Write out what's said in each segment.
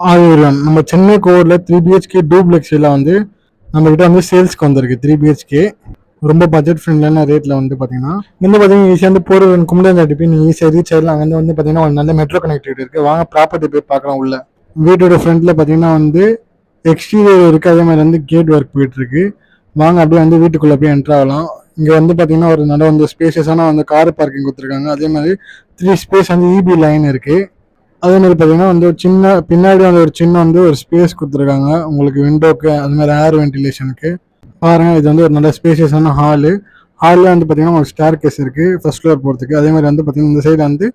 ஆயிரம் நம்ம சென்னை கோவூர்ல 3 BHK டூப்ளெக்ஸ்ல வந்து நம்ம கிட்ட வந்து சேல்ஸ்க்கு வந்திருக்கு 3 BHK. ரொம்ப பட்ஜெட் ஃப்ரெண்ட்லியான ரேட்ல வந்து பாத்தீங்கன்னா வந்து பாத்தீங்கன்னா ஈஸியா வந்து போர் கும்பிட்டு போய் நீங்க ஈஸியா ரீச் ஆயிடலாம். அங்க வந்து பாத்தீங்கன்னா ஒரு நல்ல மெட்ரோ கனெக்டிவிட்டி இருக்கு. வாங்க ப்ராப்பர்ட்டி போய் பார்க்கலாம் உள்ள. வீட்டோட ஃப்ரண்ட்ல பாத்தீங்கன்னா வந்து எக்ஸ்டீரியர் இருக்கு, அதே மாதிரி வந்து கேட் ஒர்க் போயிட்டு இருக்கு. வாங்க அப்படியே வந்து வீட்டுக்குள்ள போய் என்ட்ரு ஆகலாம். இங்க வந்து பாத்தீங்கன்னா ஒரு நல்ல வந்து ஸ்பேஷியஸான வந்து கார் பார்க்கிங் கொடுத்துருக்காங்க. அதே மாதிரி 3 ஸ்பேஸ் வந்து இபி லைன் இருக்கு. அதே மாதிரி பார்த்தீங்கன்னா வந்து ஒரு சின்ன பின்னாடி வந்து ஒரு சின்ன வந்து ஒரு ஸ்பேஸ் கொடுத்துருக்காங்க உங்களுக்கு விண்டோக்கு, அது மாதிரி ஏர் வென்டிலேஷனுக்கு. பாருங்க இது வந்து ஒரு நல்ல ஸ்பேஷியஸான ஹாலு. ஹாலில் வந்து பார்த்தீங்கன்னா ஒரு ஸ்டேர் கேஸ் இருக்கு ஃபர்ஸ்ட் ஃப்ளோர் போகிறதுக்கு. அதே மாதிரி வந்து பார்த்தீங்கன்னா இந்த சைடு வந்து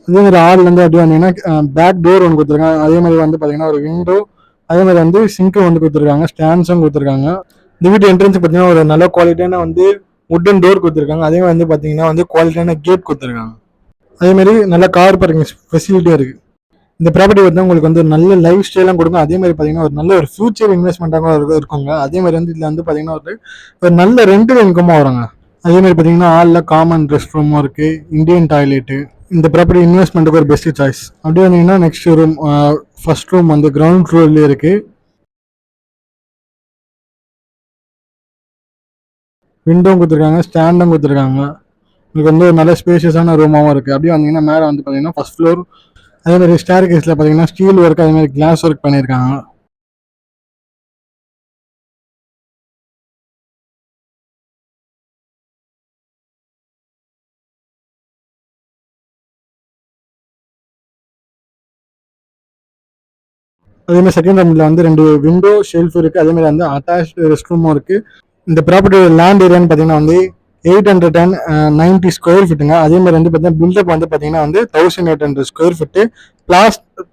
அதே மாதிரி ஹாலில் வந்து அப்படியே வந்தீங்கன்னா பேக் டோர் ஒன்று கொடுத்துருக்காங்க. அதே மாதிரி வந்து பார்த்தீங்கன்னா ஒரு விண்டோ, அதே மாதிரி வந்து சிங்க்கு வந்து கொடுத்துருக்காங்க, ஸ்டாண்ட்ஸும் கொடுத்துருக்காங்க. இந்த வீட்டு என்ட்ரன்ஸ் பார்த்தீங்கன்னா ஒரு நல்ல குவாலிட்டியான வந்து வுட்டன் டோர் கொடுத்துருக்காங்க. அதே மாதிரி வந்து பார்த்தீங்கன்னா வந்து குவாலிட்டியான கேட் கொடுத்துருக்காங்க. அதே மாதிரி நல்ல கார் பார்க்கிங் ஃபெசிலிட்டியும் இருக்கு. இந்த ப்ராப்பர்ட்டி வந்து உங்களுக்கு வந்து ஒரு நல்ல லைஃப் ஸ்டைலாம் கொடுக்கும். அதே மாதிரி பார்த்தீங்கன்னா ஒரு நல்ல ஒரு ஃபியூச்சர் இன்வெஸ்ட்மெண்ட்டாகவும் இருக்குங்க. அதே மாதிரி வந்து இதில் வந்து பார்த்தீங்கன்னா ஒரு நல்ல ரெண்டல் இன்கமாக வருங்க. அதே மாதிரி பார்த்தீங்கன்னா ஹாலில் காமன் ரெஸ்ட் ரூமும் இருக்கு, இந்தியன் டாய்லெட்டு. இந்த ப்ராப்பர்ட்டி இன்வெஸ்ட்மெண்ட்டுக்கு ஒரு பெஸ்ட் சாய்ஸ். அப்படியே வந்தீங்கன்னா நெக்ஸ்ட் ரூம், ஃபர்ஸ்ட் ரூம் வந்து கிரவுண்ட் ஃப்ளோர்லேயே இருக்கு. விண்டோவும் கொடுத்துருக்காங்க, ஸ்டாண்டும் கொடுத்துருக்காங்க. உங்களுக்கு வந்து ஒரு நல்ல ஸ்பேஷியஸான ரூமாகவும் இருக்குது. அப்படியே வந்தீங்கன்னா மேலே வந்து பார்த்தீங்கன்னா ஃபர்ஸ்ட் ஃப்ளோர். அதே மாதிரி ஸ்டேர் கேஸில் பார்த்தீங்கன்னா ஸ்டீல் ஒர்க், அதே மாதிரி கிளாஸ் ஒர்க் பண்ணியிருக்காங்க. அதே மாதிரி செகண்ட் ரூமில் வந்து 2 விண்டோ ஷெல்ஃப் இருக்குது. அதே மாதிரி வந்து அட்டாச் ரெஸ்ட் ரூமும் இருக்குது. இந்த ப்ராப்பர்ட்டியோட லேண்ட் ஏரியான்னு பார்த்தீங்கன்னா வந்து 890 ஸ்கொயர் ஃபீட்டுங்க. அதே மாதிரி வந்து பார்த்தீங்கன்னா பில்டப் வந்து பார்த்தீங்கன்னா வந்து 1800 ஸ்கொயர் ஃபீட்டு.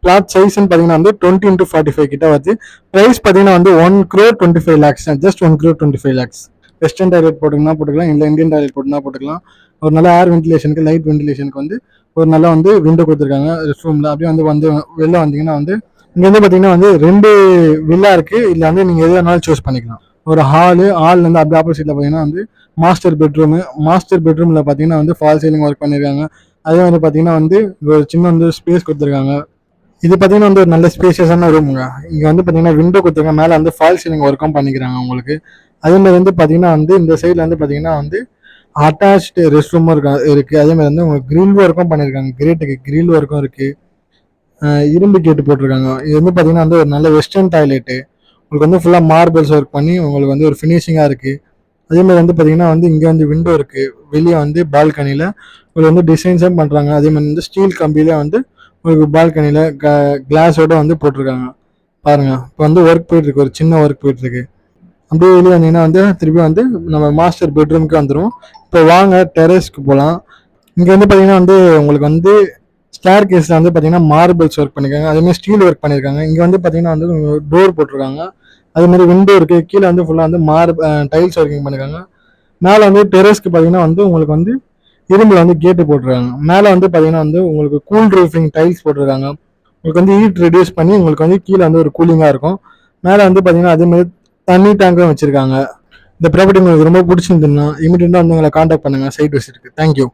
பிளாட் சைஸ்ன்னு பார்த்தீங்கன்னா வந்து 20x45 கிட்ட வருது. ப்ரைஸ் பார்த்தீங்கன்னா வந்து 1,25,00,000, ஜஸ்ட் 1,25,00,000. வெஸ்டர்ன் டாய்லெட் போட்டுக்கலாம் போட்டுக்கலாம், இல்லை இந்தியன் டாய்லெட் போட்டுனா போட்டுக்கலாம். ஒரு நல்ல ஏர் வென்டிலேஷனுக்கு, லைட் வென்டிலேஷனுக்கு வந்து ஒரு நல்ல வந்து விண்டோ கொடுத்துருக்காங்க ரெஸ்ட் ரூமில். அப்படியே வந்து வெளில வந்தீங்கன்னா வந்து இங்கே வந்து பார்த்தீங்கன்னா வந்து 2 வில்லா இருக்குது. இல்லை வந்து நீங்கள் எது வேணாலும் சூஸ் பண்ணிக்கலாம். ஒரு ஹால் வந்து அப்படியே ஆப்போசிட்டில் பார்த்தீங்கன்னா வந்து மாஸ்டர் பெட்ரூமில் பார்த்தீங்கன்னா வந்து ஃபால் சீலிங் ஒர்க் பண்ணியிருக்காங்க. அதே மாதிரி பார்த்தீங்கன்னா வந்து ஒரு சின்ன வந்து ஸ்பேஸ் கொடுத்துருக்காங்க. இது பார்த்தீங்கன்னா வந்து ஒரு நல்ல ஸ்பேஷியஸான ரூமுங்க. இங்கே வந்து பார்த்தீங்கன்னா விண்டோ கொடுத்துருக்காங்க, மேலே வந்து ஃபால் சீலிங் ஒர்க்கும் பண்ணிக்கிறாங்க உங்களுக்கு. அதே மாதிரி வந்து பார்த்தீங்கன்னா வந்து இந்த சைடில் வந்து பார்த்தீங்கன்னா வந்து அட்டாச்டு ரெஸ்ட் ரூமும் இருக்குது. அதே மாதிரி வந்து உங்களுக்கு கிரில் ஒர்க்கும் பண்ணியிருக்காங்க, கிரேட்டுக்கு கிரில் ஒர்க்கும் இருக்குது. இரும்பு கேட்டு போட்டிருக்காங்க. இது வந்து பார்த்தீங்கன்னா வந்து ஒரு நல்ல வெஸ்டர்ன் டாய்லெட்டு. உங்களுக்கு வந்து ஃபுல்லாக மார்பிள்ஸ் ஒர்க் பண்ணி உங்களுக்கு வந்து ஒரு ஃபினிஷிங்காக இருக்குது. அதே மாதிரி வந்து பார்த்தீங்கன்னா வந்து இங்கே வந்து விண்டோ இருக்குது. வெளியே வந்து பால்கனியில் உங்களுக்கு வந்து டிசைன்ஸும் பண்ணுறாங்க. அதே மாதிரி வந்து ஸ்டீல் கம்பியில் வந்து உங்களுக்கு பால்கனியில் கிளாஸோட வந்து போட்டிருக்காங்க. பாருங்கள் இப்போ வந்து ஒர்க் போயிட்டுருக்கு, ஒரு சின்ன ஒர்க் போயிட்டுருக்கு. அப்படியே வெளியே வந்தீங்கன்னா வந்து திருப்பி வந்து நம்ம மாஸ்டர் பெட்ரூமுக்கு வந்துடும். இப்போ வாங்க டெரஸ்க்கு போகலாம். இங்கே வந்து பார்த்தீங்கன்னா வந்து உங்களுக்கு வந்து ஸ்டேர் கேஸில் வந்து பார்த்தீங்கன்னா மார்பிள்ஸ் ஒர்க் பண்ணியிருக்காங்க, அதேமாதிரி ஸ்டீல் ஒர்க் பண்ணியிருக்காங்க. இங்கே வந்து பார்த்தீங்கன்னா வந்து டோர் போட்டிருக்காங்க, அதே மாதிரி விண்டோ இருக்குது. கீழே வந்து ஃபுல்லாக வந்து டைல்ஸ் ஒர்க்கிங் பண்ணியிருக்காங்க. மேலே வந்து டெரஸ்க்கு பார்த்தீங்கன்னா வந்து உங்களுக்கு வந்து இரும்பில் வந்து கேட்டு போட்டிருக்காங்க. மேலே வந்து பார்த்தீங்கன்னா வந்து உங்களுக்கு கூல் ரூஃபிங் டைல்ஸ் போட்டிருக்காங்க. உங்களுக்கு வந்து ஹீட் ரெடியூஸ் பண்ணி உங்களுக்கு வந்து கீழே வந்து ஒரு கூலிங்காக இருக்கும். மேலே வந்து பார்த்தீங்கன்னா அதே மாதிரி தண்ணி டேங்கும் வச்சுருக்காங்க. இந்த ப்ராப்பர்ட்டி உங்களுக்கு ரொம்ப பிடிச்சிருந்துன்னா இமீடியட்டாக வந்து உங்களை காண்டாக்ட் பண்ணுங்கள் சைட் விசிட்டுக்கு. தேங்க்யூ.